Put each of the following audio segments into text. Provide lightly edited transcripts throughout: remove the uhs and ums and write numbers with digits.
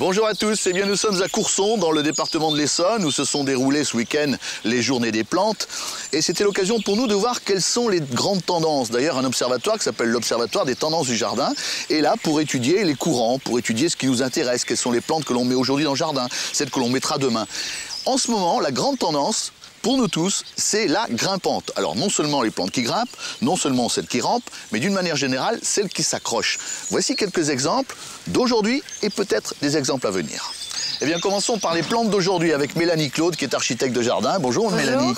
Bonjour à tous, eh bien, nous sommes à Courson, dans le département de l'Essonne, où se sont déroulées ce week-end les journées des plantes. Et c'était l'occasion pour nous de voir quelles sont les grandes tendances. D'ailleurs, un observatoire qui s'appelle l'Observatoire des tendances du jardin est là pour étudier les courants, pour étudier ce qui nous intéresse, quelles sont les plantes que l'on met aujourd'hui dans le jardin, celles que l'on mettra demain. En ce moment, la grande tendance, pour nous tous, c'est la grimpante. Alors non seulement les plantes qui grimpent, non seulement celles qui rampent, mais d'une manière générale, celles qui s'accrochent. Voici quelques exemples d'aujourd'hui et peut-être des exemples à venir. Eh bien, commençons par les plantes d'aujourd'hui avec Mélanie Claude, qui est architecte de jardin. Bonjour, Mélanie.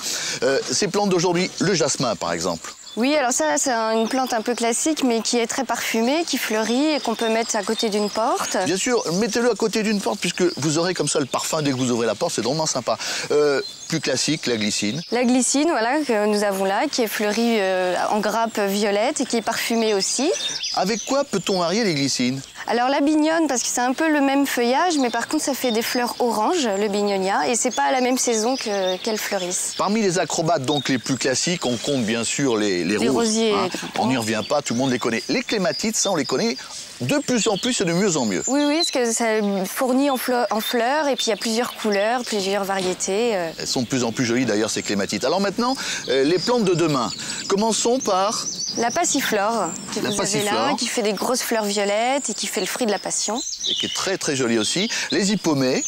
Ces plantes d'aujourd'hui, le jasmin par exemple. Oui, alors ça, c'est une plante un peu classique, mais qui est très parfumée, qui fleurit et qu'on peut mettre à côté d'une porte. Bien sûr, mettez-le à côté d'une porte, puisque vous aurez comme ça le parfum dès que vous ouvrez la porte, c'est drôlement sympa. Plus classique, la glycine. La glycine, voilà, que nous avons là, qui est fleurie en grappe violette et qui est parfumée aussi. Avec quoi peut-on marier les glycines? Alors la bignone, parce que c'est un peu le même feuillage, mais par contre ça fait des fleurs oranges, le bignonia, et c'est pas à la même saison qu'elles fleurissent. Parmi les acrobates donc les plus classiques, on compte bien sûr les roses. Rosiers. Hein. On n'y revient pas, tout le monde les connaît. Les clématites, ça on les connaît de plus en plus et de mieux en mieux. Oui, oui, parce que ça fournit en fleurs, et puis il y a plusieurs couleurs, plusieurs variétés. Elles sont de plus en plus jolies d'ailleurs ces clématites. Alors maintenant, les plantes de demain. Commençons par... La passiflore, que vous avez là, qui fait des grosses fleurs violettes et qui fait le fruit de la passion. Et qui est très très jolie aussi. Les hippomées.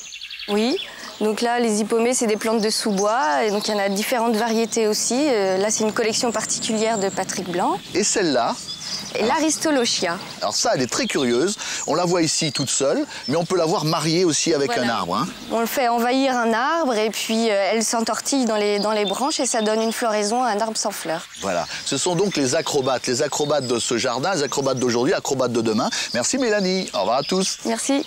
Oui, donc là les hippomées c'est des plantes de sous-bois, et donc il y en a différentes variétés aussi. Là c'est une collection particulière de Patrick Blanc. Et celle-là? Et l'Aristolochia. Alors ça, elle est très curieuse. On la voit ici toute seule, mais on peut la voir mariée aussi avec un arbre. Hein. On le fait envahir un arbre et puis elle s'entortille dans les branches et ça donne une floraison à un arbre sans fleurs. Voilà, ce sont donc les acrobates de ce jardin, les acrobates d'aujourd'hui, acrobates de demain. Merci Mélanie, au revoir à tous. Merci.